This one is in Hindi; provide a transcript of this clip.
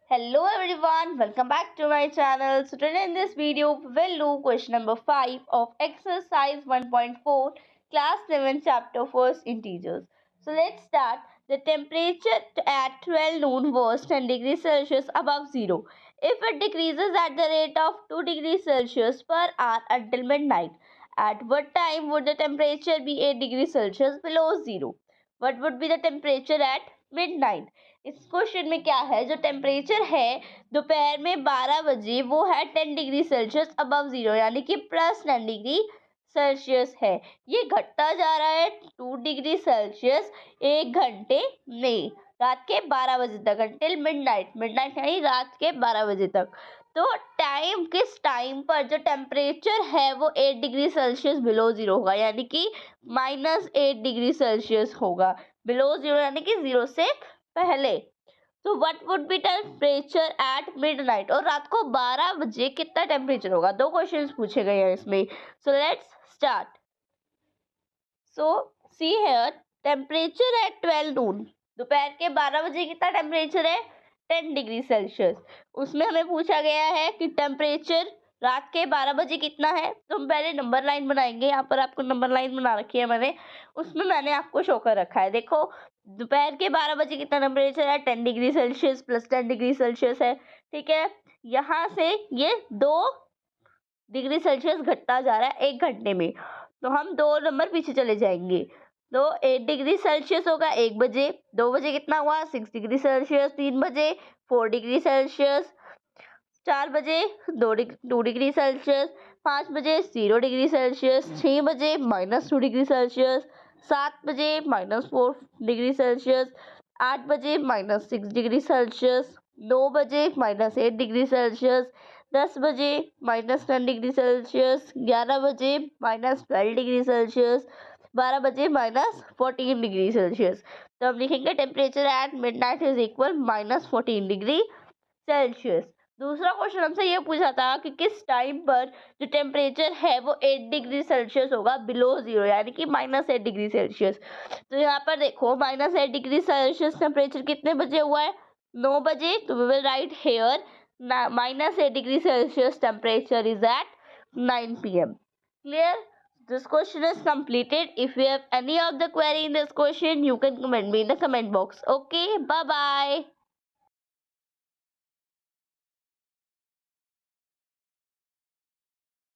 Hello everyone, welcome back to my channel. So today in this video we will do question number 5 of exercise 1.4 class 7 chapter first integers. So let's start. The temperature at 12 noon was 10 degrees Celsius above zero. If it decreases at the rate of 2 degrees Celsius per hour until midnight, at what time would the temperature be 8 degrees Celsius below zero? What would be the temperature at midnight? इस क्वेश्चन में क्या है, जो टेम्परेचर है दोपहर में 12 बजे वो है 10 डिग्री सेल्सियस अबव जीरो, यानी कि प्लस 10 डिग्री सेल्सियस है। ये घटता जा रहा है 2 डिग्री सेल्सियस एक घंटे में, रात के 12 बजे तक, अंटिल मिडनाइट। मिडनाइट यानी रात के 12 बजे तक। तो किस टाइम पर जो टेम्परेचर है वो 8 डिग्री सेल्सियस बिलो जीरो होगा, यानी कि -8 डिग्री सेल्सियस होगा। बिलो जीरो यानी कि जीरो से पहले। तो what would be temperature at midnight, और रात को 12 बजे कितना टेम्परेचर होगा। दो क्वेश्चंस पूछे गए हैं इसमें। So let's start. So see here, temperature at 12 नून, दोपहर के 12 बजे कितना टेम्परेचर है, 10 डिग्री सेल्सियस। उसमें हमें पूछा गया है कि टेम्परेचर रात के 12 बजे कितना है। तो हम पहले नंबर लाइन बनाएंगे। यहाँ पर आपको नंबर लाइन बना रखी है मैंने, उसमें मैंने आपको शो कर रखा है। देखो, दोपहर के 12 बजे कितना टेम्परेचर है, 10 degree Celsius plus 10 degree Celsius है। ठीक है, यहाँ से ये 2 डिग्री सेल्सियस घटता जा रहा है एक घंटे में, तो हम 2 नंबर पीछे चले जाएंगे। तो 8 डिग्री सेल्सियस होगा 1 बजे, 2 बजे कितना हुआ 6 डिग्री सेल्सियस, 3 बजे 4 डिग्री सेल्सियस, 4 बजे 2 डिग्री सेल्सियस, 5 बजे 0 डिग्री सेल्सियस, 6 बजे -2 डिग्री सेल्सियस, 7 बजे -4 डिग्री सेल्सियस, 8 बजे -6 डिग्री सेल्सियस, 9 बजे -8 डिग्री सेल्सियस, 10 बजे -10 डिग्री सेल्सियस, 11 बजे -12 डिग्री सेल्सियस, 12 बजे -14 डिग्री सेल्सियस। तो हम लिखेंगे temperature at midnight is equal -14 degree Celsius. दूसरा क्वेश्चन हमसे ये पूछा था कि किस टाइम पर जो टेम्परेचर है वो 8 डिग्री सेल्सियस होगा बिलो जीरो, यानी कि -8 डिग्री सेल्सियस। तो यहाँ पर देखो, -8 डिग्री सेल्सियस टेम्परेचर कितने बजे हुआ है, 9 बजे। तो we will write here -8 degree Celsius temperature is at 9 PM. Clear? This question is completed. If you have any of the query in this question, you can comment me in the comment box. Okay, bye bye.